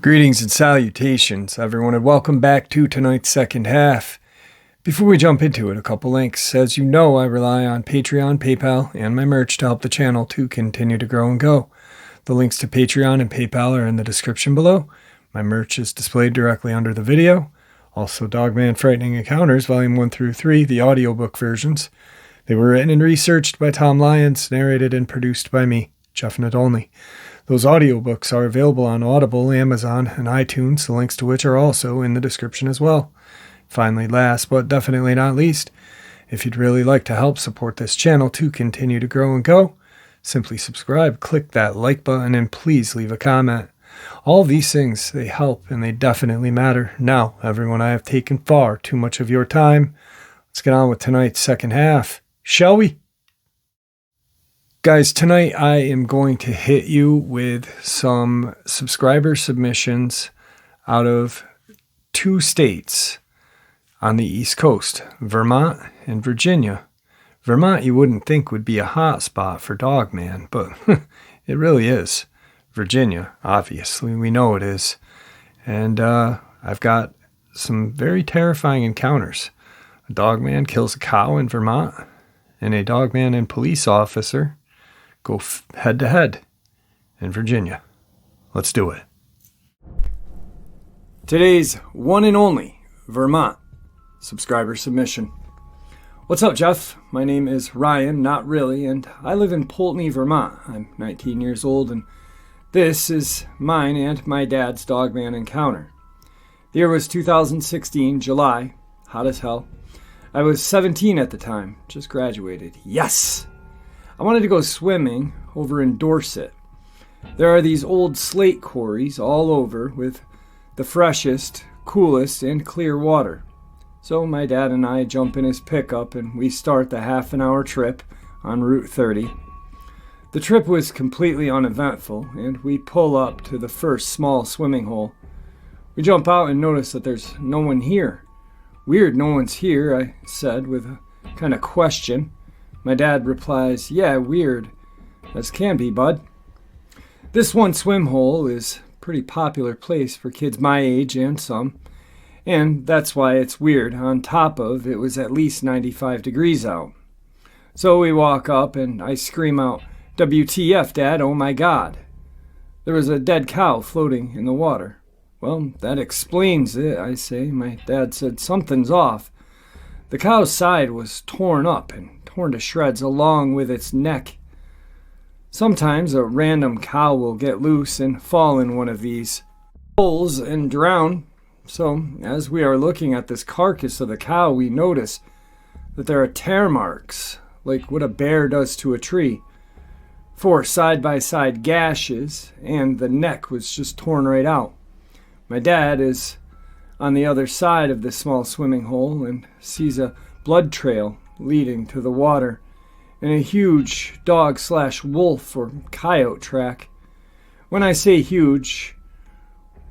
Greetings and salutations, everyone, and welcome back to tonight's second half. Before we jump into it, a couple links. As you know, I rely on Patreon, PayPal, and my merch to help the channel to continue to grow and go. The links to Patreon and PayPal are in the description below. My merch is displayed directly under the video. Also, Dogman Frightening Encounters, Volume 1 through 3, the audiobook versions. They were written and researched by Tom Lyons, narrated and produced by me, Jeff Nadolny. Those audiobooks are available on Audible, Amazon, and iTunes, the links to which are also in the description as well. Finally, last but definitely not least, if you'd really like to help support this channel to continue to grow and go, simply subscribe, click that like button, and please leave a comment. All these things, they help and they definitely matter. Now, everyone, I have taken far too much of your time. Let's get on with tonight's second half, shall we? Guys, tonight I am going to hit you with some subscriber submissions out of two states on the East Coast, Vermont and Virginia. Vermont you wouldn't think would be a hot spot for Dogman, but it really is. Virginia, obviously, we know it is. And I've got some very terrifying encounters. A dogman kills a cow in Vermont, and a dogman and police officer go head-to-head in Virginia. Let's do it. Today's one and only Vermont subscriber submission. What's up, Jeff? My name is Ryan, not really, and I live in Poultney, Vermont. I'm 19 years old, and this is mine and my dad's dogman encounter. The year was 2016, July, hot as hell. I was 17 at the time, just graduated. Yes! I wanted to go swimming over in Dorset. There are these old slate quarries all over with the freshest, coolest, and clear water. So my dad and I jump in his pickup and we start the half-an-hour trip on Route 30. The trip was completely uneventful, and we pull up to the first small swimming hole. We jump out and notice that there's no one here. Weird, no one's here, I said with a kind of question. My dad replies, yeah, weird as can be, bud. This one swim hole is a pretty popular place for kids my age and some, and that's why it's weird. On top of it was at least 95 degrees out. So we walk up and I scream out, WTF, Dad, oh my God. There was a dead cow floating in the water. Well, that explains it, I say. My dad said, something's off. The cow's side was torn up and torn to shreds along with its neck. Sometimes a random cow will get loose and fall in one of these holes and drown. So as we are looking at this carcass of the cow, we notice that there are tear marks, like what a bear does to a tree. 4 side-by-side gashes, and the neck was just torn right out. My dad is on the other side of this small swimming hole and sees a blood trail leading to the water and a huge dog/wolf or coyote track. When I say huge,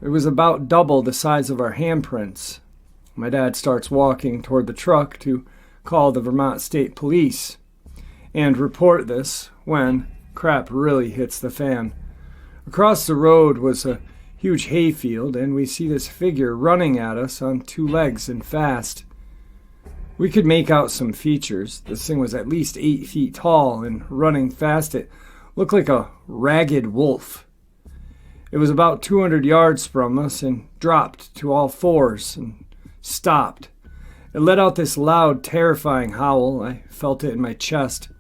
it was about double the size of our handprints. My dad starts walking toward the truck to call the Vermont State Police and report this when crap really hits the fan. Across the road was a huge hayfield, and we see this figure running at us on 2 legs and fast. We could make out some features. This thing was at least 8 feet tall, and running fast it looked like a ragged wolf. It was about 200 yards from us and dropped to all fours and stopped. It let out this loud, terrifying howl. I felt it in my chest.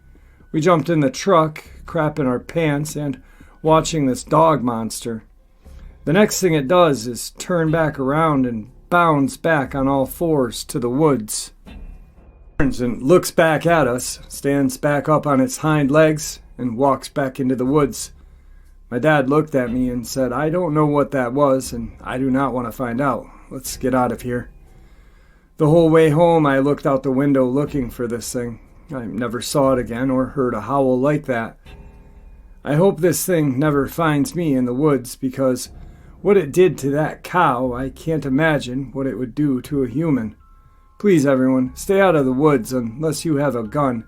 We jumped in the truck, crapping our pants and watching this dog monster. The next thing it does is turn back around and bounds back on all fours to the woods. Turns and looks back at us, stands back up on its hind legs, and walks back into the woods. My dad looked at me and said, I don't know what that was, and I do not want to find out. Let's get out of here. The whole way home, I looked out the window looking for this thing. I never saw it again or heard a howl like that. I hope this thing never finds me in the woods, because what it did to that cow, I can't imagine what it would do to a human. Please, everyone, stay out of the woods unless you have a gun.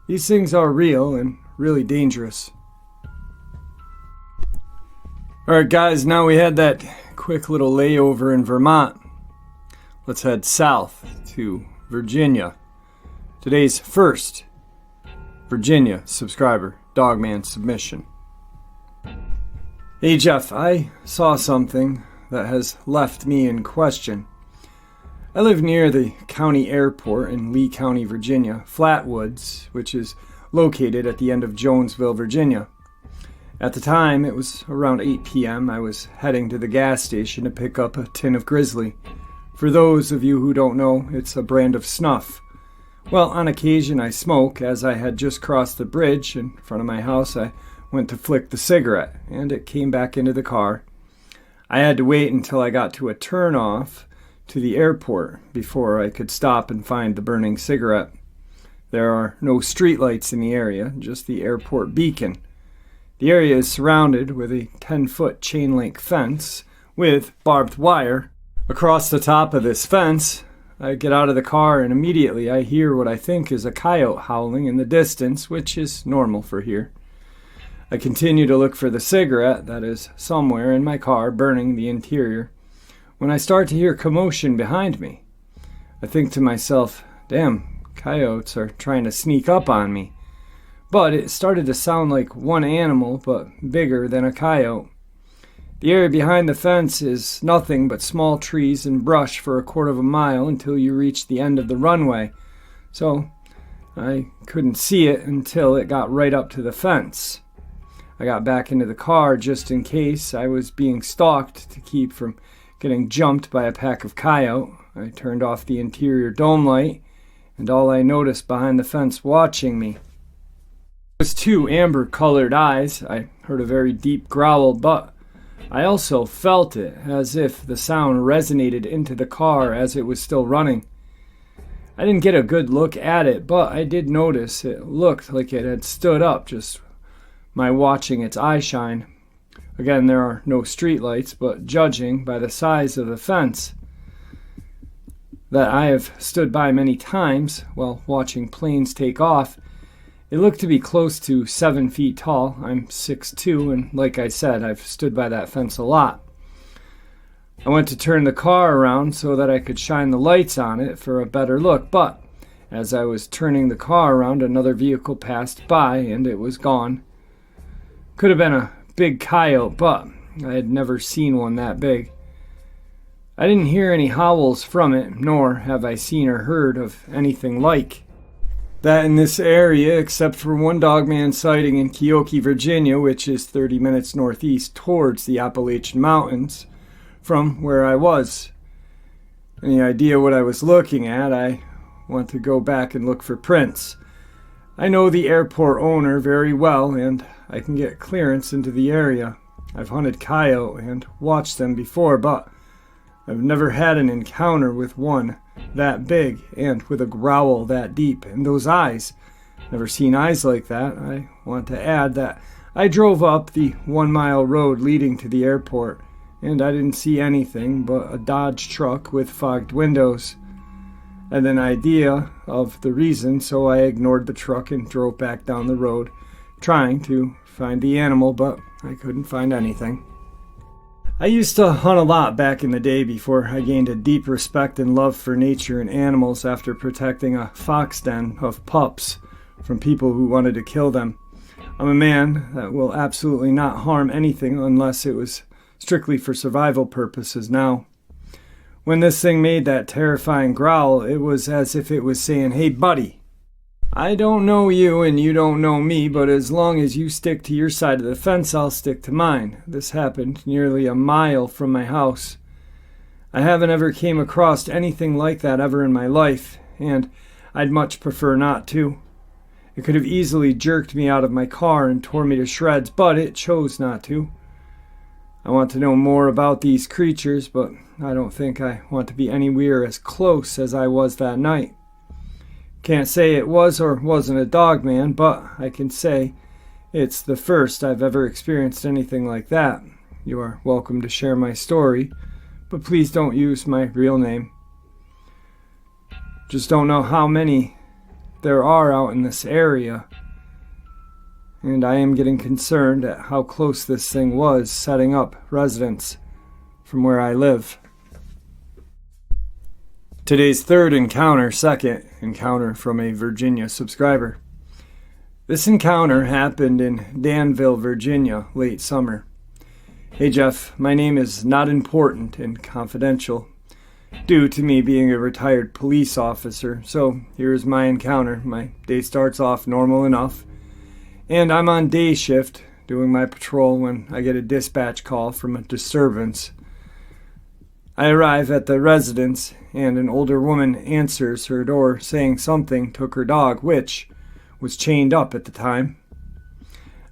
These things are real and really dangerous. Alright guys, now we had that quick little layover in Vermont. Let's head south to Virginia. Today's first Virginia subscriber, Dogman submission. Hey Jeff, I saw something that has left me in question. I live near the county airport in Lee County, Virginia, Flatwoods, which is located at the end of Jonesville, Virginia. At the time, it was around 8 p.m. I was heading to the gas station to pick up a tin of Grizzly. For those of you who don't know, it's a brand of snuff. Well, on occasion I smoke. As I had just crossed the bridge in front of my house, I went to flick the cigarette, and it came back into the car. I had to wait until I got to a turnoff to the airport before I could stop and find the burning cigarette. There are no streetlights in the area, just the airport beacon. The area is surrounded with a 10-foot chain-link fence with barbed wire. Across the top of this fence, I get out of the car and immediately I hear what I think is a coyote howling in the distance, which is normal for here. I continue to look for the cigarette that is somewhere in my car burning the interior when I start to hear commotion behind me. I think to myself, damn, coyotes are trying to sneak up on me. But it started to sound like one animal, but bigger than a coyote. The area behind the fence is nothing but small trees and brush for a quarter of a mile until you reach the end of the runway. So I couldn't see it until it got right up to the fence. I got back into the car just in case I was being stalked to keep from getting jumped by a pack of coyote. I turned off the interior dome light, and all I noticed behind the fence watching me was two amber-colored eyes. I heard a very deep growl, but I also felt it, as if the sound resonated into the car as it was still running. I didn't get a good look at it, but I did notice it looked like it had stood up, just my watching its eye shine. Again, there are no streetlights, but judging by the size of the fence that I have stood by many times while watching planes take off, it looked to be close to 7 feet tall. I'm 6'2", and like I said, I've stood by that fence a lot. I went to turn the car around so that I could shine the lights on it for a better look, but as I was turning the car around, another vehicle passed by and it was gone. Could have been a big coyote, but I had never seen one that big. I didn't hear any howls from it, nor have I seen or heard of anything like that in this area, except for one Dogman sighting in Keokee, Virginia, which is 30 minutes northeast towards the Appalachian Mountains from where I was. Any idea what I was looking at? I want to go back and look for prints. I know the airport owner very well, and I can get clearance into the area. I've hunted coyote and watched them before, but I've never had an encounter with one that big and with a growl that deep. And those eyes, never seen eyes like that. I want to add that I drove up the 1-mile road leading to the airport, and I didn't see anything but a Dodge truck with fogged windows. I had an idea of the reason, so I ignored the truck and drove back down the road, trying to find the animal, but I couldn't find anything. I used to hunt a lot back in the day before I gained a deep respect and love for nature and animals after protecting a fox den of pups from people who wanted to kill them. I'm a man that will absolutely not harm anything unless it was strictly for survival purposes now. When this thing made that terrifying growl, it was as if it was saying, "Hey buddy, I don't know you and you don't know me, but as long as you stick to your side of the fence, I'll stick to mine." This happened nearly a mile from my house. I haven't ever came across anything like that ever in my life, and I'd much prefer not to. It could have easily jerked me out of my car and tore me to shreds, but it chose not to. I want to know more about these creatures, but I don't think I want to be anywhere as close as I was that night. Can't say it was or wasn't a Dogman, but I can say it's the first I've ever experienced anything like that. You are welcome to share my story, but please don't use my real name. Just don't know how many there are out in this area. And I am getting concerned at how close this thing was setting up residence from where I live. Today's second encounter from a Virginia subscriber. This encounter happened in Danville, Virginia, late summer. Hey Jeff, my name is not important and confidential due to me being a retired police officer, so here's my encounter. My day starts off normal enough, and I'm on day shift doing my patrol when I get a dispatch call from a disturbance. I arrive at the residence, and an older woman answers her door saying something took her dog, which was chained up at the time.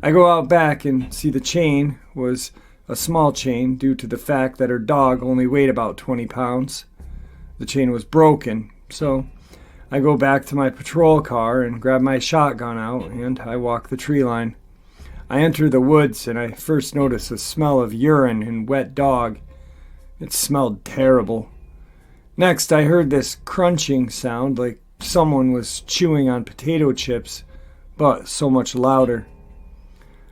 I go out back and see the chain was a small chain due to the fact that her dog only weighed about 20 pounds. The chain was broken, so I go back to my patrol car and grab my shotgun out, and I walk the tree line. I enter the woods, and I first notice a smell of urine and wet dog. It smelled terrible. Next, I heard this crunching sound like someone was chewing on potato chips, but so much louder.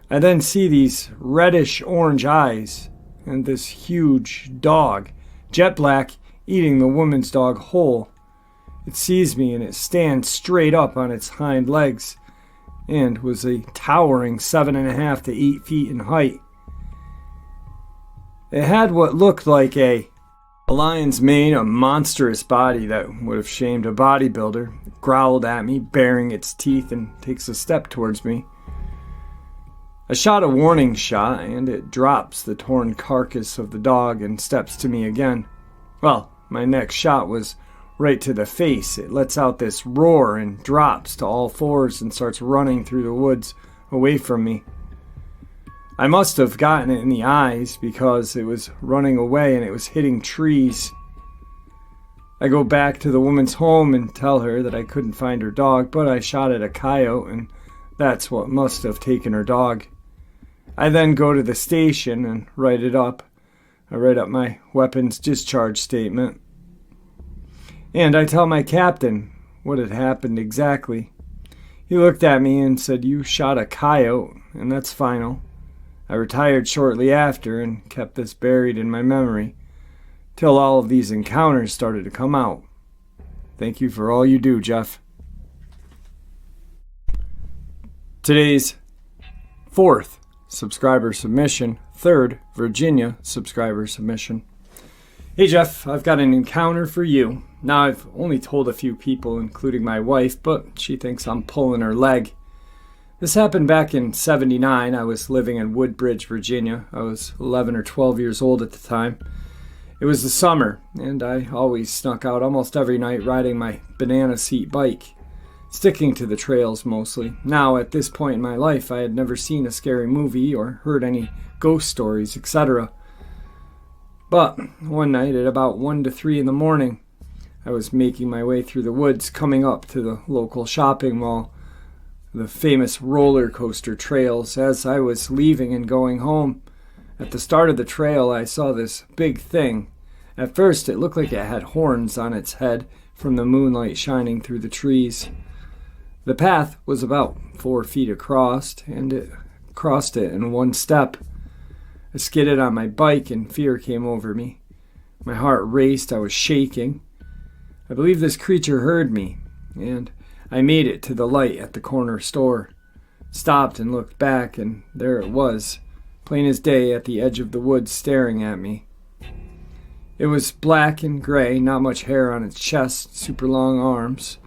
I then see these reddish-orange eyes and this huge dog, jet black, eating the woman's dog whole. It sees me and it stands straight up on its hind legs and was a towering 7.5 to 8 feet in height. It had what looked like a lion's mane, a monstrous body that would have shamed a bodybuilder. It growled at me, baring its teeth, and takes a step towards me. I shot a warning shot, and it drops the torn carcass of the dog and steps to me again. Well, my next shot was right to the face. It lets out this roar and drops to all fours and starts running through the woods away from me. I must have gotten it in the eyes because it was running away and it was hitting trees. I go back to the woman's home and tell her that I couldn't find her dog, but I shot at a coyote and that's what must have taken her dog. I then go to the station and write it up. I write up my weapons discharge statement. And I tell my captain what had happened exactly. He looked at me and said, "You shot a coyote, and that's final." I retired shortly after and kept this buried in my memory till all of these encounters started to come out. Thank you for all you do, Jeff. Today's fourth subscriber submission, third Virginia subscriber submission. Hey Jeff, I've got an encounter for you. Now I've only told a few people, including my wife, but she thinks I'm pulling her leg. This happened back in '79. I was living in Woodbridge, Virginia. I was 11 or 12 years old at the time. It was the summer, and I always snuck out almost every night riding my banana seat bike, sticking to the trails mostly. Now, at this point in my life, I had never seen a scary movie or heard any ghost stories, etc. But one night at about 1 to 3 in the morning, I was making my way through the woods coming up to the local shopping mall, the famous roller coaster trails. As I was leaving and going home, at the start of the trail I saw this big thing. At first it looked like it had horns on its head from the moonlight shining through the trees. The path was about 4 feet across, and it crossed it in one step. I skidded on my bike and fear came over me. My heart raced, I was shaking. I believe this creature heard me, and I made it to the light at the corner store, stopped and looked back, and there it was, plain as day at the edge of the woods staring at me. It was black and gray, not much hair on its chest, super long arms,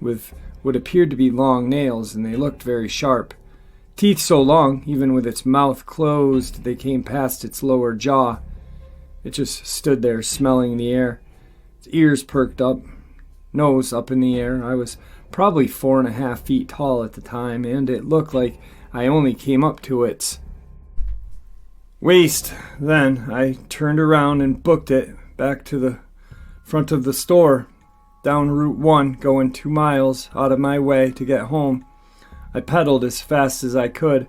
with what appeared to be long nails, and they looked very sharp. Teeth so long, even with its mouth closed, they came past its lower jaw. It just stood there smelling the air. Its ears perked up, nose up in the air. I was probably 4.5 feet tall at the time, and it looked like I only came up to its waist. Then I turned around and booked it back to the front of the store, down Route 1, going 2 miles out of my way to get home. I pedaled as fast as I could,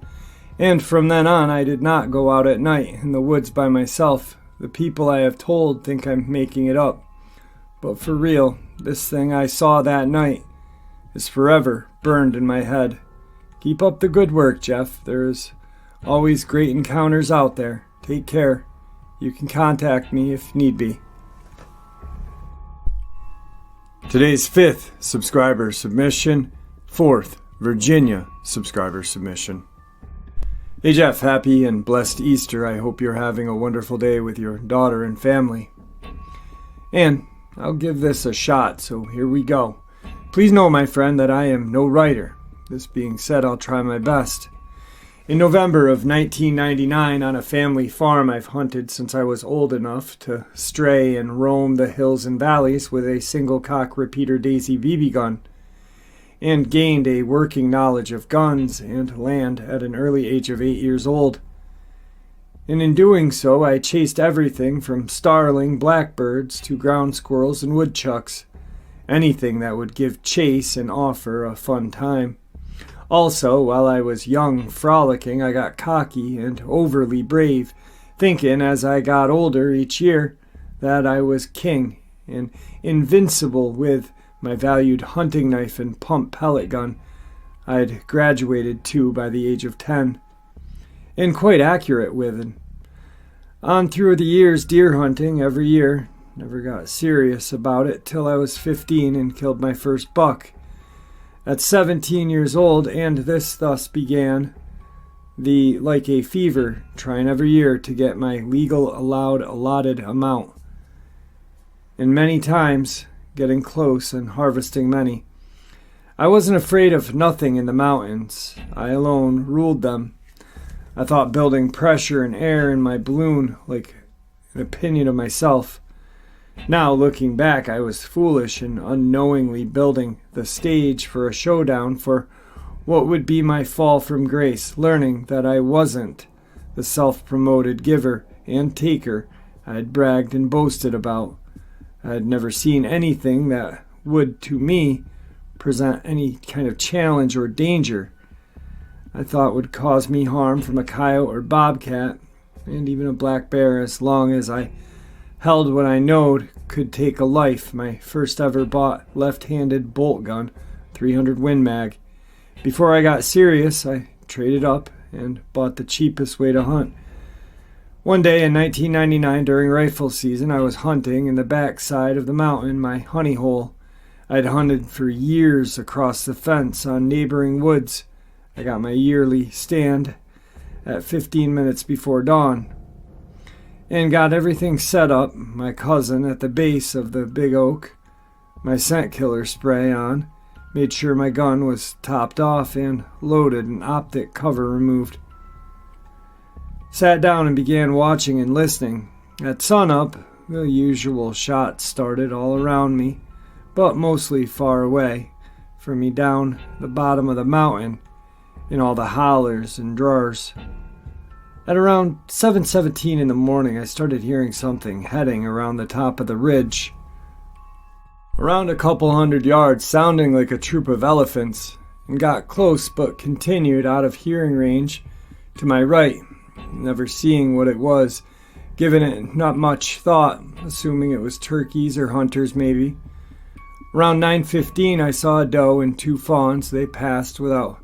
and from then on I did not go out at night in the woods by myself. The people I have told think I'm making it up, but for real, this thing I saw that night, is forever burned in my head. Keep up the good work, Jeff. There's always great encounters out there. Take care. You can contact me if need be. Today's 5th subscriber submission, 4th Virginia subscriber submission. Hey Jeff, happy and blessed Easter. I hope you're having a wonderful day with your daughter and family. And I'll give this a shot, so here we go. Please know, my friend, that I am no writer. This being said, I'll try my best. In November of 1999, on a family farm I've hunted since I was old enough to stray and roam the hills and valleys with a single-cock repeater Daisy BB gun, and gained a working knowledge of guns and land at an early age of 8 years old. And in doing so, I chased everything from starling blackbirds to ground squirrels and woodchucks, anything that would give chase and offer a fun time. Also, while I was young, frolicking, I got cocky and overly brave, thinking as I got older each year that I was king and invincible with my valued hunting knife and pump pellet gun I'd graduated to by the age of 10, and quite accurate with it. On through the years deer hunting every year, never got serious about it till I was 15 and killed my first buck. At 17 years old, and this thus began the like a fever, trying every year to get my legal allotted amount, and many times getting close and harvesting many. I wasn't afraid of nothing in the mountains. I alone ruled them. I thought building pressure and air in my balloon like an opinion of myself. Now, looking back, I was foolish in unknowingly building the stage for a showdown for what would be my fall from grace, learning that I wasn't the self-promoted giver and taker I had bragged and boasted about. I had never seen anything that would, to me, present any kind of challenge or danger I thought would cause me harm from a coyote or bobcat, and even a black bear, as long as I held what I knowed could take a life. My first ever bought left-handed bolt gun, 300 Win Mag. Before I got serious, I traded up and bought the cheapest way to hunt. One day in 1999 during rifle season, I was hunting in the backside of the mountain, my honey hole. I'd hunted for years across the fence on neighboring woods. I got my yearly stand at 15 minutes before dawn, and got everything set up, my cousin at the base of the big oak, my scent killer spray on, made sure my gun was topped off and loaded and optic cover removed. Sat down and began watching and listening. At sunup, the usual shots started all around me, but mostly far away from me down the bottom of the mountain in all the hollers and drawers. At around 7:17 in the morning, I started hearing something heading around the top of the ridge, around a couple 100 yards, sounding like a troop of elephants, and got close but continued out of hearing range to my right, never seeing what it was, giving it not much thought, assuming it was turkeys or hunters maybe. Around 9:15, I saw a doe and 2 fawns. They passed without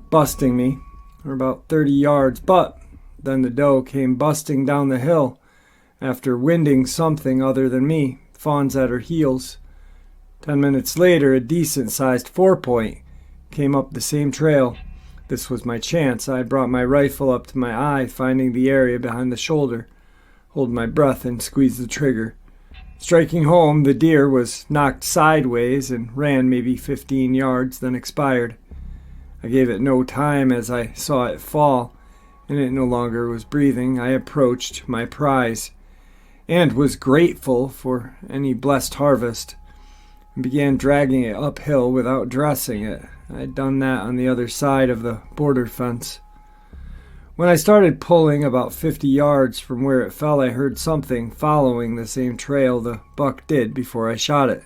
busting me, or about 30 yards, but then the doe came busting down the hill after winding something other than me, fawns at her heels. 10 minutes later, a decent-sized 4-point came up the same trail. This was my chance. I brought my rifle up to my eye, finding the area behind the shoulder, hold my breath, and squeeze the trigger. Striking home, the deer was knocked sideways and ran maybe 15 yards, then expired. I gave it no time as I saw it fall, and it no longer was breathing. I approached my prize, and was grateful for any blessed harvest, and began dragging it uphill without dressing it. I had done that on the other side of the border fence. When I started pulling about 50 yards from where it fell, I heard something following the same trail the buck did before I shot it.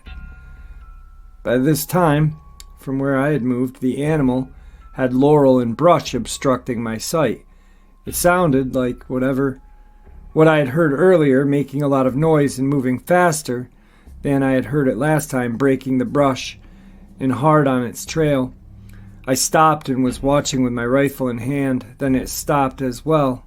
By this time, from where I had moved, the animal had laurel and brush obstructing my sight. It sounded like what I had heard earlier, making a lot of noise and moving faster than I had heard it last time, breaking the brush and hard on its trail. I stopped and was watching with my rifle in hand. Then it stopped as well.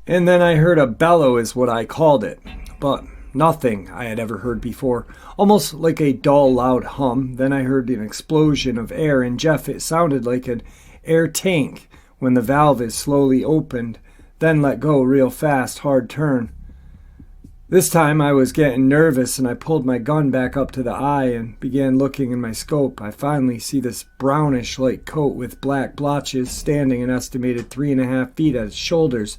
And then I heard a bellow is what I called it, but nothing I had ever heard before. Almost like a dull, loud hum. Then I heard an explosion of air, and Jeff, it sounded like an air tank when the valve is slowly opened, then let go real fast, hard turn. This time I was getting nervous, and I pulled my gun back up to the eye and began looking in my scope. I finally see this brownish light coat with black blotches standing an estimated 3.5 feet at its shoulders.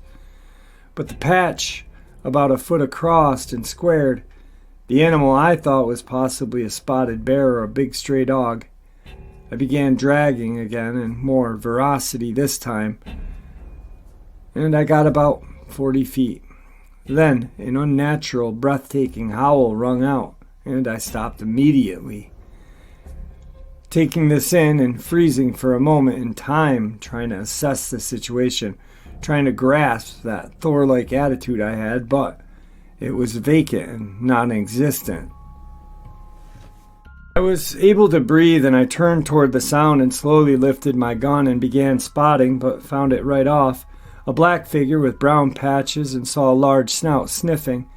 But the patch about a foot across and squared. The animal I thought was possibly a spotted bear or a big stray dog. I began dragging again, and more ferocity this time, and I got about 40 feet. Then an unnatural, breathtaking howl rung out, and I stopped immediately. Taking this in and freezing for a moment in time, trying to assess the situation, trying to grasp that Thor-like attitude I had, but it was vacant and non-existent. I was able to breathe, and I turned toward the sound and slowly lifted my gun and began spotting, but found it right off. A black figure with brown patches, and saw a large snout sniffing.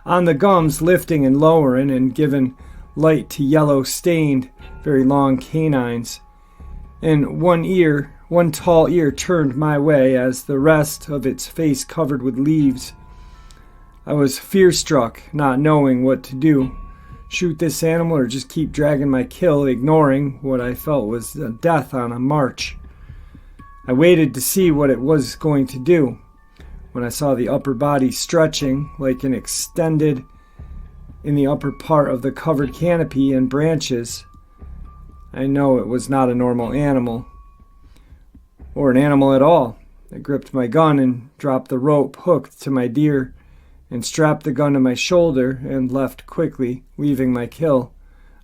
On the gums, lifting and lowering, and given light to yellow stained, very long canines. And one tall ear turned my way as the rest of its face covered with leaves. I was fear-struck, not knowing what to do. Shoot this animal or just keep dragging my kill, ignoring what I felt was a death on a march. I waited to see what it was going to do. When I saw the upper body stretching like an extended in the upper part of the covered canopy and branches, I know it was not a normal animal, or an animal at all. I gripped my gun and dropped the rope hooked to my deer and strapped the gun to my shoulder and left quickly, leaving my kill.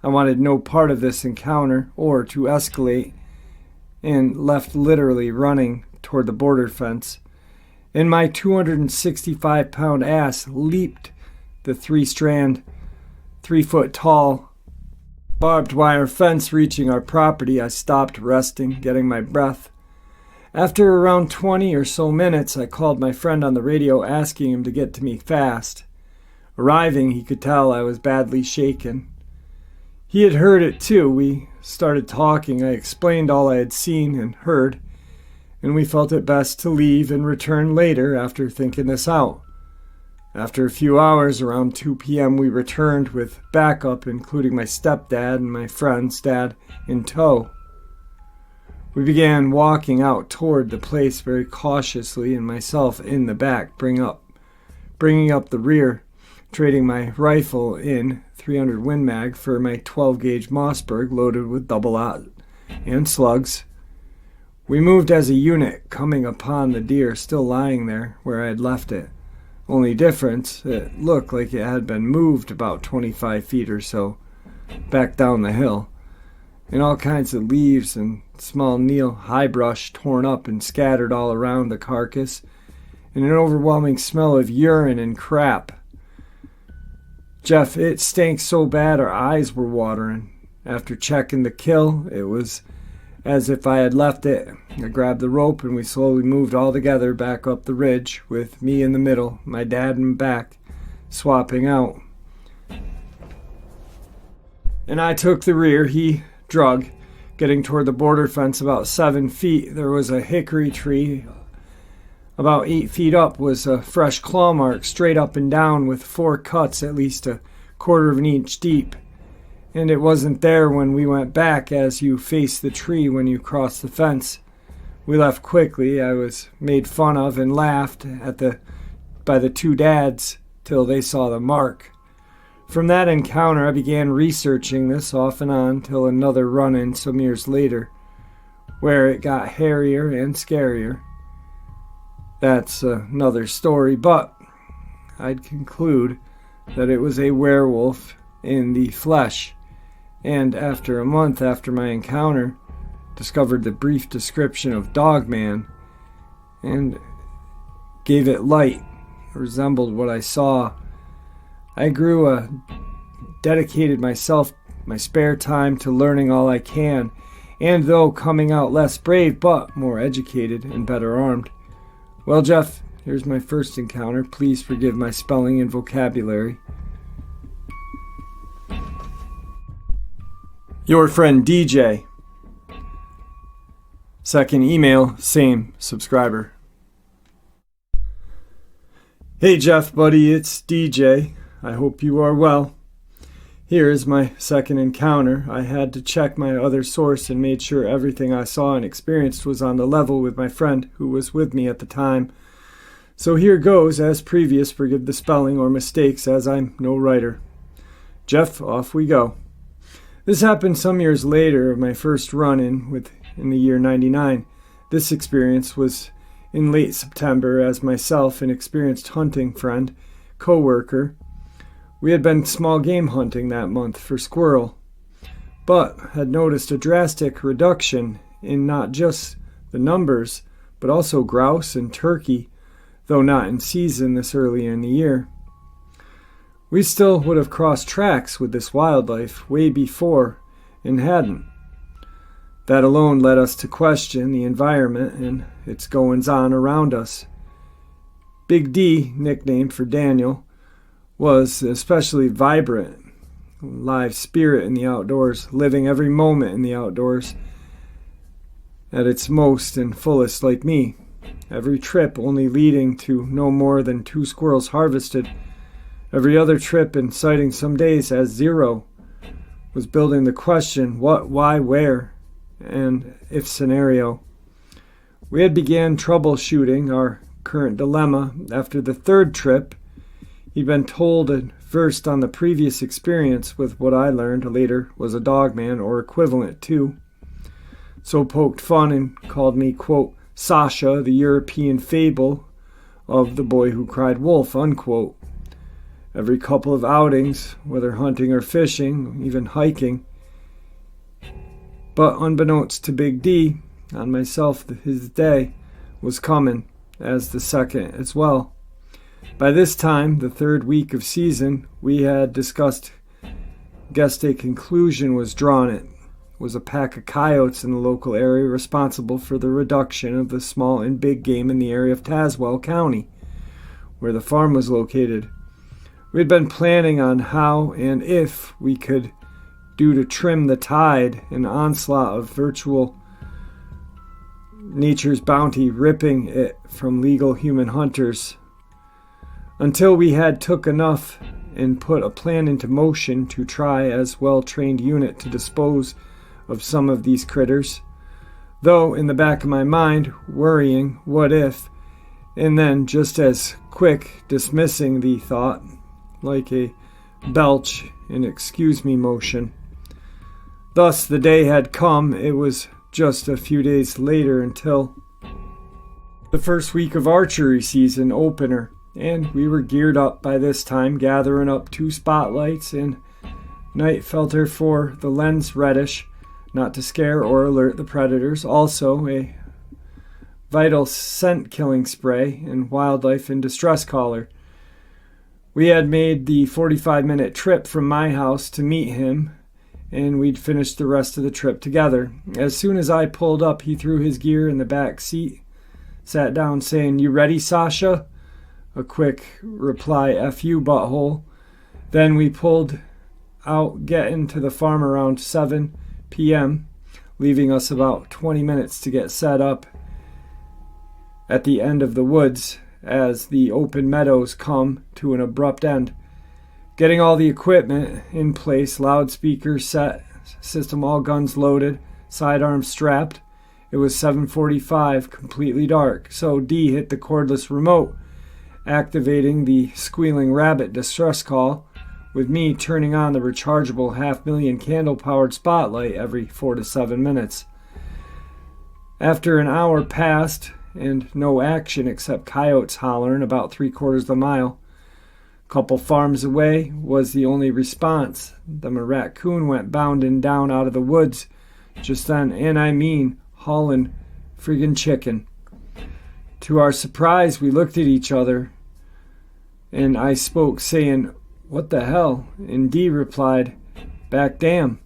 I wanted no part of this encounter or to escalate, and left literally running toward the border fence. And my 265-pound ass leaped the 3-strand, 3-foot-tall barbed wire fence reaching our property. I stopped, resting, getting my breath. After around 20 or so minutes, I called my friend on the radio asking him to get to me fast. Arriving, he could tell I was badly shaken. He had heard it too. We started talking. I explained all I had seen and heard, and we felt it best to leave and return later after thinking this out. After a few hours, around 2 p.m., we returned with backup, including my stepdad and my friend's dad in tow. We began walking out toward the place very cautiously, and myself in the back, bringing up the rear, trading my rifle in 300 Win Mag for my 12-gauge Mossberg loaded with double-aught and slugs. We moved as a unit, coming upon the deer still lying there where I had left it. Only difference, it looked like it had been moved about 25 feet or so back down the hill, and all kinds of leaves and small needle high brush torn up and scattered all around the carcass, and an overwhelming smell of urine and crap. Jeff, it stank so bad our eyes were watering. After checking the kill, it was as if I had left it. I grabbed the rope and we slowly moved all together back up the ridge, with me in the middle, my dad in back, swapping out. And I took the rear, he drug. Getting toward the border fence about 7 feet, there was a hickory tree. About 8 feet up was a fresh claw mark straight up and down with 4 cuts at least a quarter of an inch deep. And it wasn't there when we went back as you face the tree when you cross the fence. We left quickly. I was made fun of and laughed at by the 2 dads till they saw the mark. From that encounter, I began researching this off and on till another run-in some years later, where it got hairier and scarier. That's another story, but I'd conclude that it was a werewolf in the flesh, and after a month after my encounter, discovered the brief description of Dogman and gave it light, resembled what I saw. I dedicated myself my spare time to learning all I can, and though coming out less brave but more educated and better armed. Well, Jeff, here's my first encounter. Please forgive my spelling and vocabulary. Your friend DJ. Second email, same subscriber. Hey Jeff, buddy, it's DJ. I hope you are well. Here is my second encounter. I had to check my other source and made sure everything I saw and experienced was on the level with my friend who was with me at the time. So here goes, as previous, forgive the spelling or mistakes as I'm no writer. Jeff, off we go. This happened some years later of my first run-in in the year 99. This experience was in late September as myself, an experienced hunting friend, co-worker, we had been small game hunting that month for squirrel, but had noticed a drastic reduction in not just the numbers, but also grouse and turkey, though not in season this early in the year. We still would have crossed tracks with this wildlife way before and hadn't. That alone led us to question the environment and its goings-on around us. Big D, nicknamed for Daniel, was especially vibrant, live spirit in the outdoors, living every moment in the outdoors at its most and fullest like me. Every trip only leading to no more than 2 squirrels harvested. Every other trip and sighting some days as 0 was building the question what, why, where, and if scenario. We had began troubleshooting our current dilemma after the 3rd trip. He'd been told and versed on the previous experience with what I learned later was a Dogman or equivalent to. So poked fun and called me, quote, Sasha, the European fable of the boy who cried wolf, unquote. Every couple of outings, whether hunting or fishing, even hiking. But unbeknownst to Big D, on myself his day was coming, as the second as well. By this time, the 3rd week of season, we had guessed a conclusion was drawn. It was a pack of coyotes in the local area responsible for the reduction of the small and big game in the area of Tazewell County, where the farm was located. We had been planning on how and if we could do to trim the tide and onslaught of virtual nature's bounty, ripping it from legal human hunters, until we had took enough and put a plan into motion to try as well-trained unit to dispose of some of these critters, though in the back of my mind worrying what if, and then just as quick dismissing the thought like a belch in excuse me motion. Thus the day had come. It was just a few days later until the first week of archery season opener, and we were geared up by this time, gathering up 2 spotlights and night filter for the lens reddish, not to scare or alert the predators, also a vital scent killing spray and wildlife in distress collar. We had made the 45-minute trip from my house to meet him, and we'd finished the rest of the trip together. As soon as I pulled up, he threw his gear in the back seat, sat down saying, "You ready, Sasha?" A quick reply, "F you, butthole." Then we pulled out, getting to the farm around 7 p.m., leaving us about 20 minutes to get set up at the end of the woods as the open meadows come to an abrupt end. Getting all the equipment in place, loudspeakers set, system all guns loaded, sidearms strapped. It was 7:45, completely dark, so D hit the cordless remote, activating the squealing rabbit distress call, with me turning on the rechargeable 500,000 candle-powered spotlight every 4 to 7 minutes. After an hour passed, and no action except coyotes hollering about 3/4 of a mile, couple farms away was the only response. The raccoon went bounding down out of the woods just then, and I mean hauling friggin' chicken. To our surprise, we looked at each other, and I spoke saying, "What the hell?" And D replied, back dam.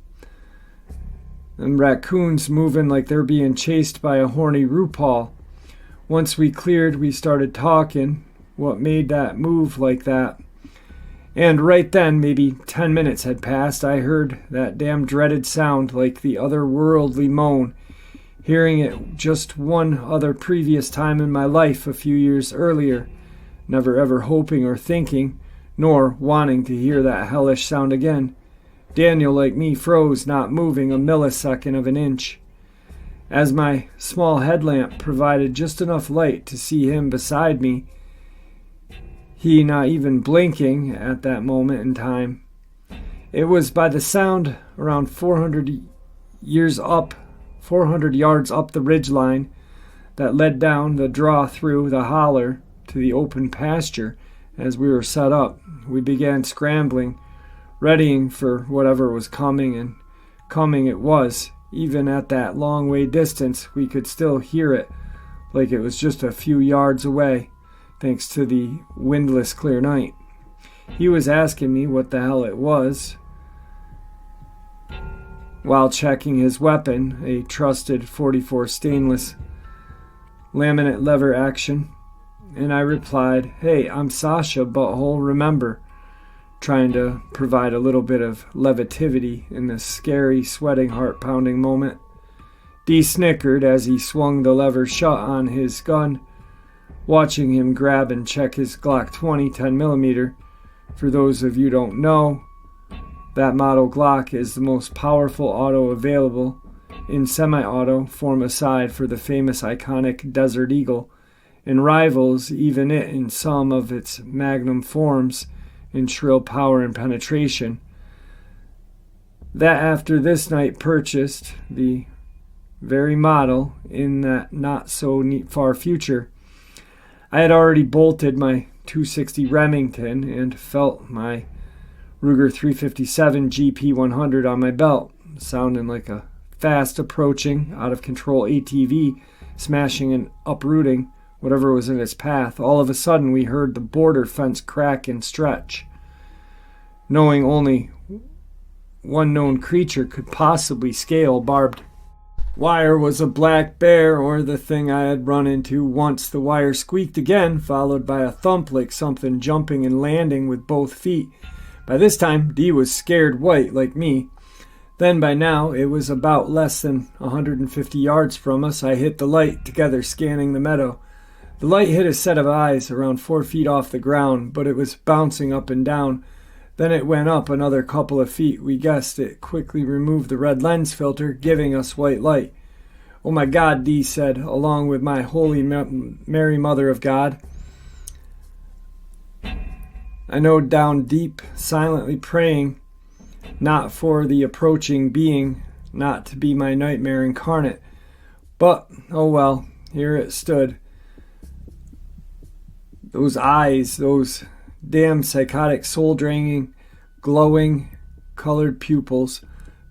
Them raccoons moving like they're being chased by a horny RuPaul. Once we cleared, we started talking. What made that move like that? And right then, maybe 10 minutes had passed, I heard that damn dreaded sound like the otherworldly moan. Hearing it just one other previous time in my life a few years earlier. Never ever hoping or thinking, nor wanting to hear that hellish sound again. Daniel, like me, froze, not moving a millisecond of an inch. As my small headlamp provided just enough light to see him beside me, he not even blinking at that moment in time. It was by the sound around 400 yards up the ridgeline that led down the draw through the holler to the open pasture. As we were set up, we began scrambling, readying for whatever was coming, and coming it was. Even at that long way distance, we could still hear it, like it was just a few yards away, thanks to the windless clear night. He was asking me what the hell it was, while checking his weapon, a trusted .44 stainless laminate lever action, and I replied, "Hey, I'm Sasha, butthole, remember," trying to provide a little bit of levitivity in this scary, sweating, heart-pounding moment. D snickered as he swung the lever shut on his gun, watching him grab and check his Glock 20 10mm. For those of you who don't know, that model Glock is the most powerful auto available in semi-auto form aside for the famous iconic Desert Eagle, and rivals even it in some of its magnum forms in shrill power and penetration. That after this night purchased the very model in that not so far future. I had already bolted my .260 Remington and felt my Ruger 357 GP100 on my belt, sounding like a fast approaching, out of control ATV smashing and uprooting whatever was in its path. All of a sudden we heard the border fence crack and stretch. Knowing only one known creature could possibly scale barbed wire was a black bear or the thing I had run into once. The wire squeaked again, followed by a thump like something jumping and landing with both feet. By this time, D was scared white like me. Then by now, it was about less than 150 yards from us. I hit the light, together scanning the meadow. The light hit a set of eyes around 4 feet off the ground, but it was bouncing up and down. Then it went up another couple of feet. We guessed it quickly removed the red lens filter, giving us white light. "Oh my God," D said, along with my Holy Mary Mother of God. I know down deep, silently praying, not for the approaching being, not to be my nightmare incarnate. But, oh well, here it stood. Those eyes, those damn psychotic, soul-draining, glowing, colored pupils,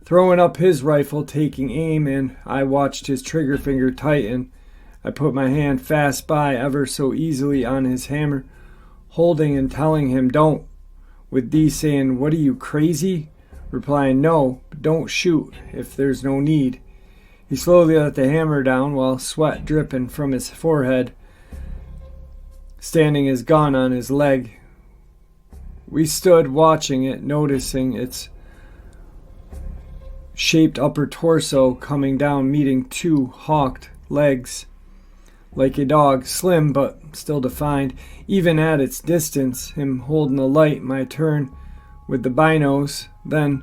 throwing up his rifle, taking aim, and I watched his trigger finger tighten. I put my hand fast by, ever so easily, on his hammer, holding and telling him, "Don't," with D saying, "What are you, crazy?" replying, "No, but don't shoot if there's no need." He slowly let the hammer down while sweat dripping from his forehead, standing his gun on his leg. We stood watching it, noticing its shaped upper torso coming down, meeting two hawked legs. Like a dog, slim but still defined, even at its distance, him holding the light, my turn with the binos, then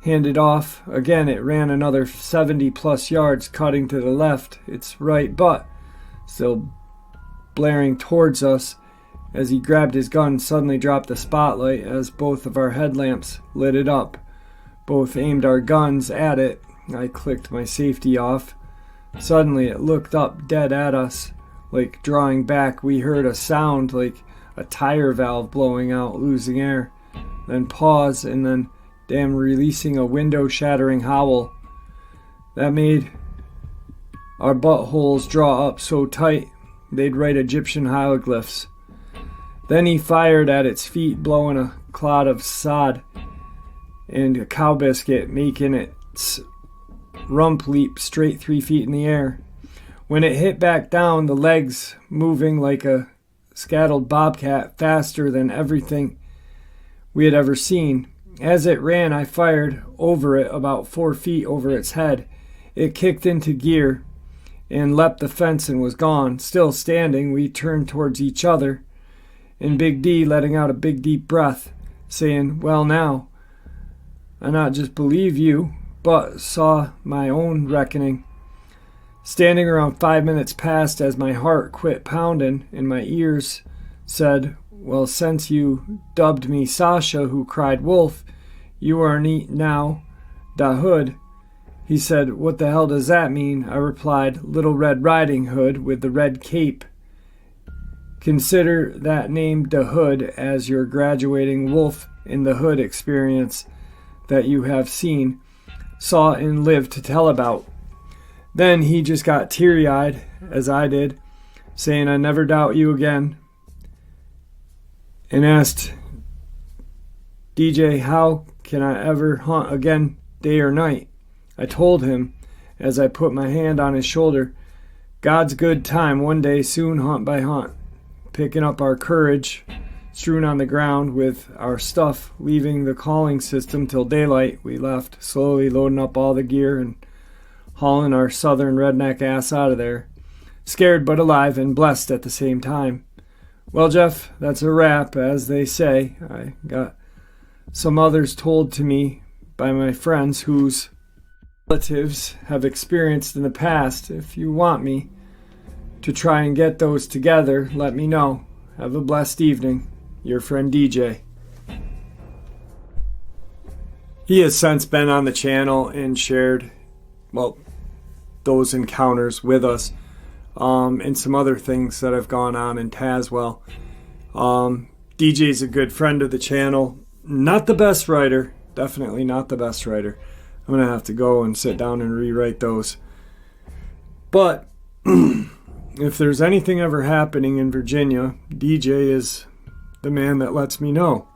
handed off. Again it ran another 70 plus yards, cutting to the left, its right butt still blaring towards us. As he grabbed his gun, suddenly dropped the spotlight as both of our headlamps lit it up. Both aimed our guns at it. I clicked my safety off. Suddenly it looked up dead at us. Like drawing back, we heard a sound like a tire valve blowing out, losing air. Then pause, and then releasing a window-shattering howl. That made our buttholes draw up so tight they'd write Egyptian and a cow biscuit making its rump leap straight 3 feet in the air. When it hit back down, the legs moving like a scattered bobcat faster than everything we had ever seen. As it ran, I fired over it about 4 feet over its head. It kicked into gear and leapt the fence and was gone. Still standing, we turned towards each other, and Big D letting out a big deep breath, saying, "Well now, I not just believe you, but saw my own reckoning." Standing around 5 minutes passed as my heart quit pounding and my ears said, "Well, since you dubbed me Sasha, who cried wolf, you are now da Hood." He said, "What the hell does that mean?" I replied, "Little Red Riding Hood with the red cape. Consider that name da Hood as your graduating wolf in the hood experience that you have seen, saw, and lived to tell about." Then he just got teary-eyed, as I did, saying, "I never doubt you again," and asked, "DJ, how can I ever hunt again, day or night?" I told him, as I put my hand on his shoulder, "God's good time, one day soon, hunt by hunt." Picking up our courage, strewn on the ground with our stuff, leaving the calling system till daylight, we left, slowly loading up all the gear and hauling our southern redneck ass out of there, scared but alive and blessed at the same time. Well, Jeff, that's a wrap, as they say. I got some others told to me by my friends whose relatives have experienced in the past. If you want me to try and get those together, let me know. Have a blessed evening. Your friend DJ. He has since been on the channel and shared, well, those encounters with us, and some other things that have gone on in Tazewell. DJ's a good friend of the channel. Not the best writer. Definitely not the best writer. I'm going to have to go and sit down and rewrite those. But if there's anything ever happening in Virginia, DJ is the man that lets me know.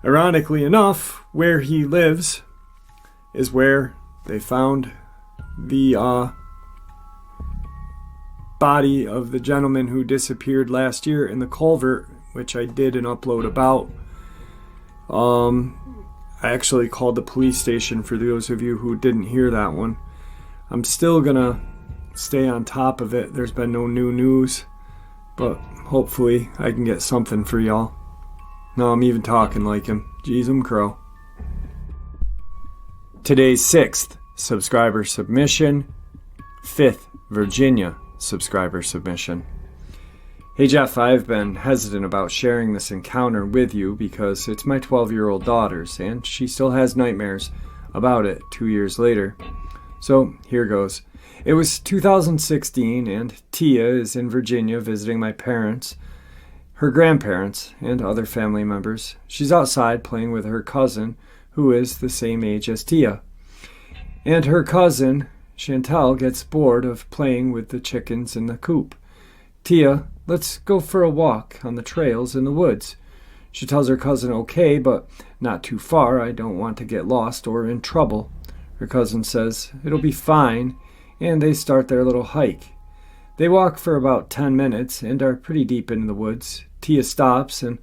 Ironically enough, where he lives is where they found the body of the gentleman who disappeared last year in the culvert, which I did an upload about. I actually called the police station for those of you who didn't hear that one. I'm still gonna stay on top of it. There's been no new news, but hopefully I can get something for y'all. No, I'm even talking like him. Jeez, I'm crow. Today's 6th subscriber submission, 5th Virginia subscriber submission. Hey Jeff, I've been hesitant about sharing this encounter with you because it's my 12-year-old daughter's and she still has nightmares about it 2 years later. So here goes. It was 2016 and Tia is in Virginia visiting my parents, her grandparents, and other family members. She's outside playing with her cousin, who is the same age as Tia. And her cousin, Chantal, gets bored of playing with the chickens in the coop. "Tia, let's go for a walk on the trails in the woods." She tells her cousin okay, but not too far. I don't want to get lost or in trouble. Her cousin says it'll be fine, and they start their little hike. They walk for about 10 minutes and are pretty deep into the woods. Tia stops and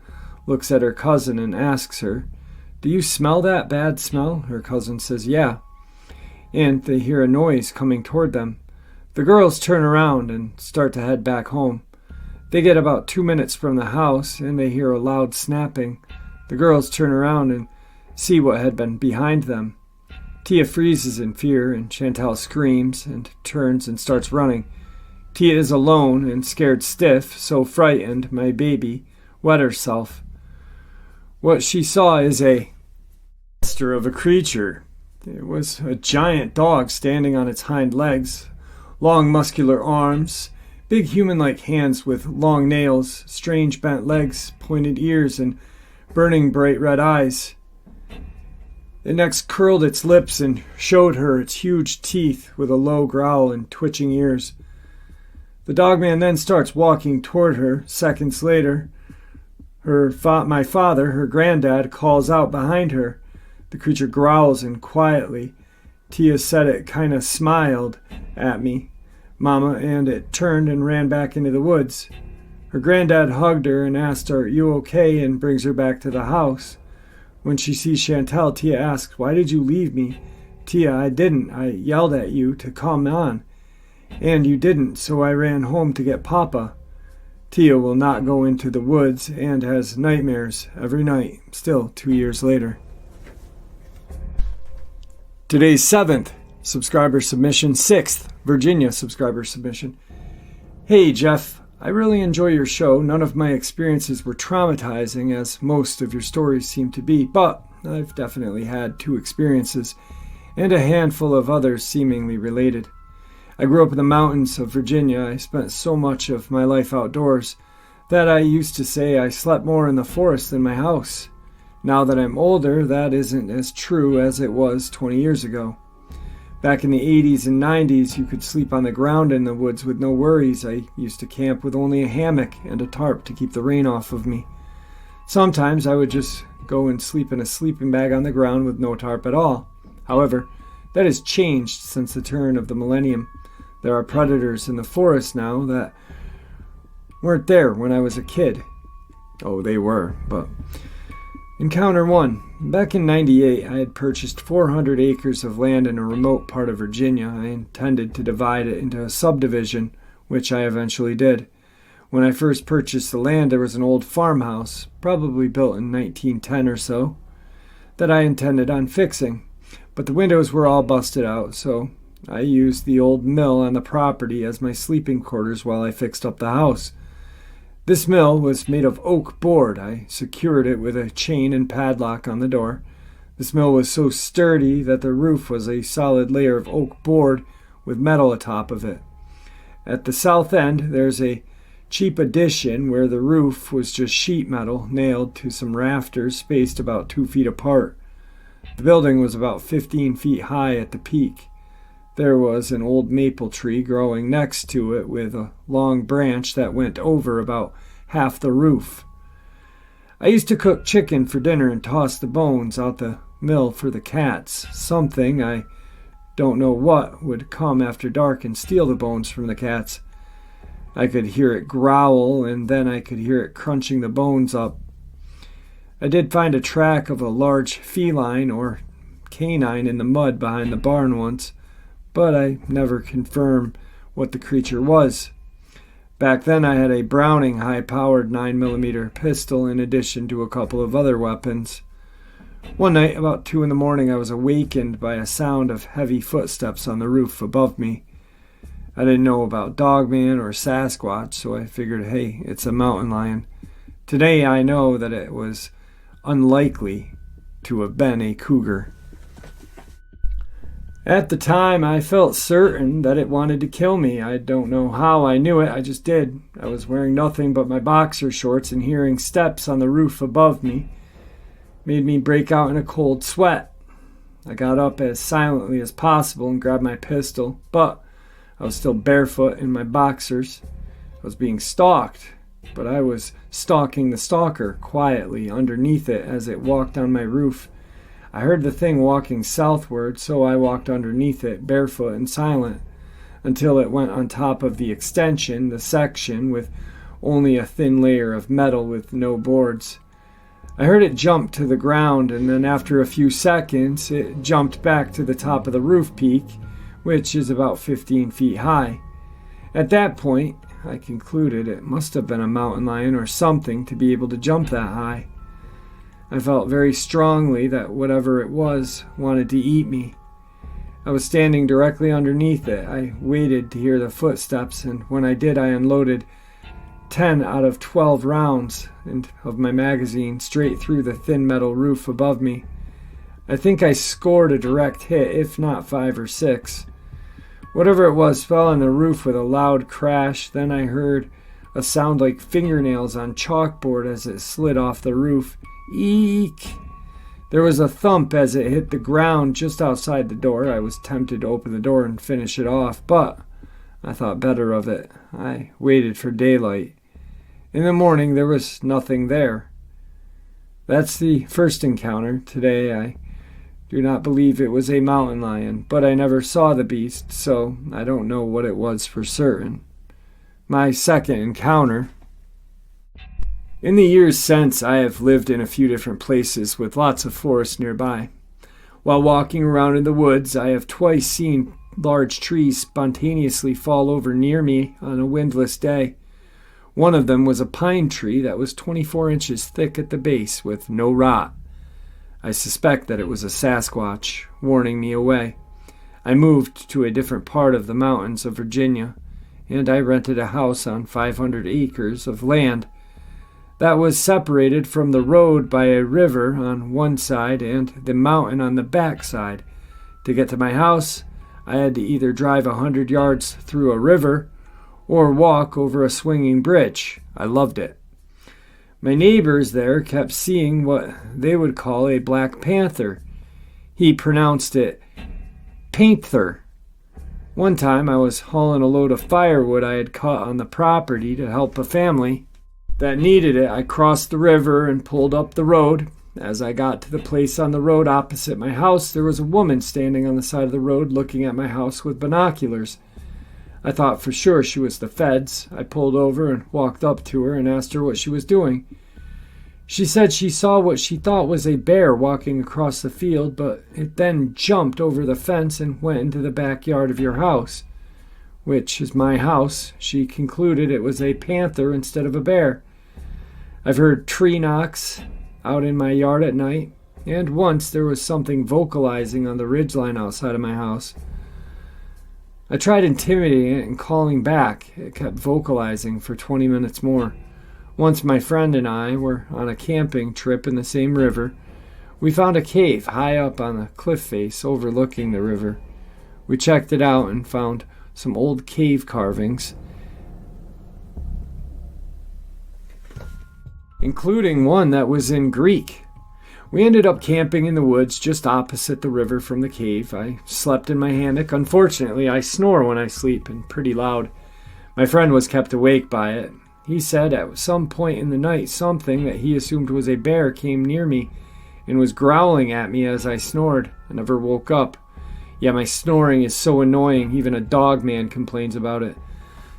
looks at her cousin and asks her, "Do you smell that bad smell?" Her cousin says, "Yeah." And they hear a noise coming toward them. The girls turn around and start to head back home. They get about 2 minutes from the house and they hear a loud snapping. The girls turn around and see what had been behind them. Tia freezes in fear and Chantal screams and turns and starts running. Tia is alone and scared stiff, so frightened my baby wet herself. What she saw is a monster of a creature. It was a giant dog standing on its hind legs, long muscular arms, big human-like hands with long nails, strange bent legs, pointed ears, and burning bright red eyes. It next curled its lips and showed her its huge teeth with a low growl and twitching ears. The dogman then starts walking toward her. Seconds later, my father, her granddad, calls out behind her. The creature growls, and quietly, Tia said it kind of smiled at me, Mama, and it turned and ran back into the woods. Her granddad hugged her and asked, "Are you okay?" and brings her back to the house. When she sees Chantal, Tia asks, "Why did you leave me?" "Tia, I didn't. I yelled at you to come on. And you didn't, so I ran home to get Papa." Tia will not go into the woods and has nightmares every night, still 2 years later. Today's 7th subscriber submission, 6th Virginia subscriber submission. Hey Jeff, I really enjoy your show. None of my experiences were traumatizing, as most of your stories seem to be, but I've definitely had 2 experiences, and a handful of others seemingly related. I grew up in the mountains of Virginia. I spent so much of my life outdoors that I used to say I slept more in the forest than my house. Now that I'm older, that isn't as true as it was 20 years ago. Back in the 80s and 90s, you could sleep on the ground in the woods with no worries. I used to camp with only a hammock and a tarp to keep the rain off of me. Sometimes I would just go and sleep in a sleeping bag on the ground with no tarp at all. However, that has changed since the turn of the millennium. There are predators in the forest now that weren't there when I was a kid. Oh, they were, but... Encounter 1. Back in '98, I had purchased 400 acres of land in a remote part of Virginia. I intended to divide it into a subdivision, which I eventually did. When I first purchased the land, there was an old farmhouse, probably built in 1910 or so, that I intended on fixing. But the windows were all busted out, so I used the old mill on the property as my sleeping quarters while I fixed up the house. This mill was made of oak board. I secured it with a chain and padlock on the door. This mill was so sturdy that the roof was a solid layer of oak board with metal atop of it. At the south end, there's a cheap addition where the roof was just sheet metal nailed to some rafters spaced about 2 feet apart. The building was about 15 feet high at the peak. There was an old maple tree growing next to it with a long branch that went over about half the roof. I used to cook chicken for dinner and toss the bones out the mill for the cats. Something, I don't know what, would come after dark and steal the bones from the cats. I could hear it growl, and then I could hear it crunching the bones up. I did find a track of a large feline or canine in the mud behind the barn once, but I never confirmed what the creature was. Back then I had a Browning high-powered 9mm pistol in addition to a couple of other weapons. One night, about 2 in the morning, I was awakened by a sound of heavy footsteps on the roof above me. I didn't know about Dogman or Sasquatch, so I figured, hey, it's a mountain lion. Today I know that it was unlikely to have been a cougar. At the time, I felt certain that it wanted to kill me. I don't know how I knew it, I just did. I was wearing nothing but my boxer shorts, and hearing steps on the roof above me made me break out in a cold sweat. I got up as silently as possible and grabbed my pistol, but I was still barefoot in my boxers. I was being stalked, but I was stalking the stalker quietly underneath it as it walked on my roof. I heard the thing walking southward, so I walked underneath it, barefoot and silent, until it went on top of the extension, the section with only a thin layer of metal with no boards. I heard it jump to the ground, and then after a few seconds, it jumped back to the top of the roof peak, which is about 15 feet high. At that point, I concluded it must have been a mountain lion or something to be able to jump that high. I felt very strongly that whatever it was wanted to eat me. I was standing directly underneath it. I waited to hear the footsteps, and when I did, I unloaded 10 out of 12 rounds of my magazine straight through the thin metal roof above me. I think I scored a direct hit, if not 5 or 6. Whatever it was fell on the roof with a loud crash. Then I heard a sound like fingernails on chalkboard as it slid off the roof. Eek! There was a thump as it hit the ground just outside the door. I was tempted to open the door and finish it off, but I thought better of it. I waited for daylight. In the morning, there was nothing there. That's the first encounter. Today, I do not believe it was a mountain lion, but I never saw the beast, so I don't know what it was for certain. My second encounter. In the years since, I have lived in a few different places with lots of forest nearby. While walking around in the woods, I have twice seen large trees spontaneously fall over near me on a windless day. One of them was a pine tree that was 24 inches thick at the base with no rot. I suspect that it was a Sasquatch, warning me away. I moved to a different part of the mountains of Virginia, and I rented a house on 500 acres of land that was separated from the road by a river on one side and the mountain on the back side. To get to my house, I had to either drive 100 yards through a river or walk over a swinging bridge. I loved it. My neighbors there kept seeing what they would call a black panther. He pronounced it painther. One time I was hauling a load of firewood I had cut on the property to help a family that needed it. I crossed the river and pulled up the road. As I got to the place on the road opposite my house, there was a woman standing on the side of the road looking at my house with binoculars. I thought for sure she was the feds. I pulled over and walked up to her and asked her what she was doing. She said she saw what she thought was a bear walking across the field, but it then jumped over the fence and went into the backyard of your house, which is my house. She concluded it was a panther instead of a bear. I've heard tree knocks out in my yard at night, and once there was something vocalizing on the ridgeline outside of my house. I tried intimidating it and calling back. It kept vocalizing for 20 minutes more. Once my friend and I were on a camping trip in the same river. We found a cave high up on the cliff face overlooking the river. We checked it out and found some old cave carvings, including one that was in Greek. We ended up camping in the woods just opposite the river from the cave. I slept in my hammock. Unfortunately, I snore when I sleep and pretty loud. My friend was kept awake by it. He said at some point in the night something that he assumed was a bear came near me and was growling at me as I snored. I never woke up. Yeah, my snoring is so annoying, even a Dogman complains about it.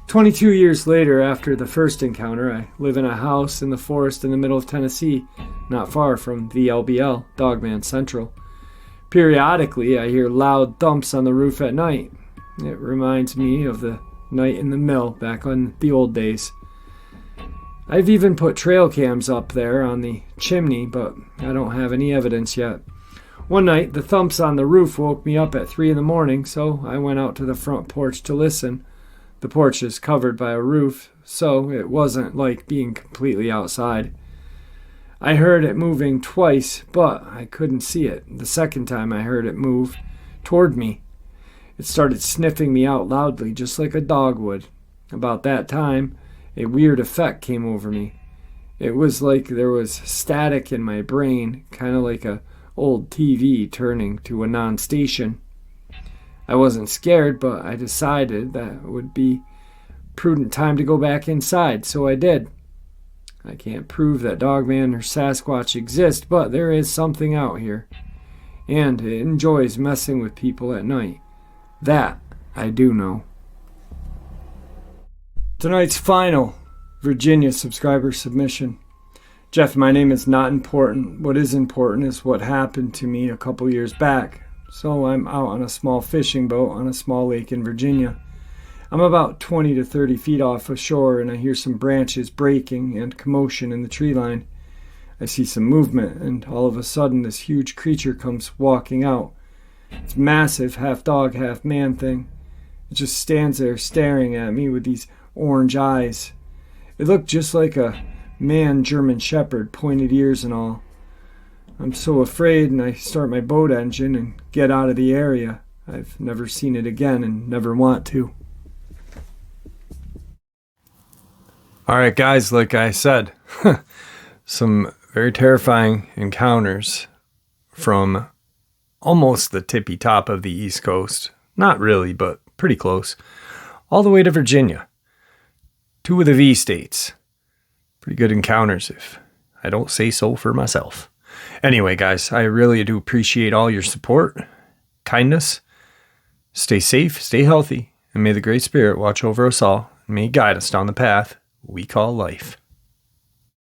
22 years later, after the first encounter, I live in a house in the forest in the middle of Tennessee, not far from VLBL, Dogman Central. Periodically, I hear loud thumps on the roof at night. It reminds me of the night in the mill back on the old days. I've even put trail cams up there on the chimney, but I don't have any evidence yet. One night, the thumps on the roof woke me up at 3 a.m, so I went out to the front porch to listen. The porch is covered by a roof, so it wasn't like being completely outside. I heard it moving twice, but I couldn't see it. The second time I heard it move toward me. It started sniffing me out loudly, just like a dog would. About that time, a weird effect came over me. It was like there was static in my brain, kind of like a old TV turning to a non-station. I wasn't scared, but I decided that it would be prudent time to go back inside, so I did. I can't prove that Dogman or Sasquatch exist, but there is something out here, and it enjoys messing with people at night. That I do know. Tonight's final Virginia subscriber submission. Jeff, my name is not important. What is important is what happened to me a couple years back. So I'm out on a small fishing boat on a small lake in Virginia. I'm about 20 to 30 feet off the shore, and I hear some branches breaking and commotion in the tree line. I see some movement, and all of a sudden this huge creature comes walking out. It's massive, half dog, half man thing. It just stands there staring at me with these orange eyes. It looked just like a man German Shepherd, pointed ears and all. I'm so afraid, and I start my boat engine and get out of the area. I've never seen it again and never want to. All right, guys, like I said, some very terrifying encounters from almost the tippy top of the East Coast. Not really, but pretty close. All the way to Virginia. 2 of the V states. Pretty good encounters, if I don't say so for myself. Anyway, guys, I really do appreciate all your support, kindness. Stay safe, stay healthy, and may the Great Spirit watch over us all and may He guide us down the path we call life.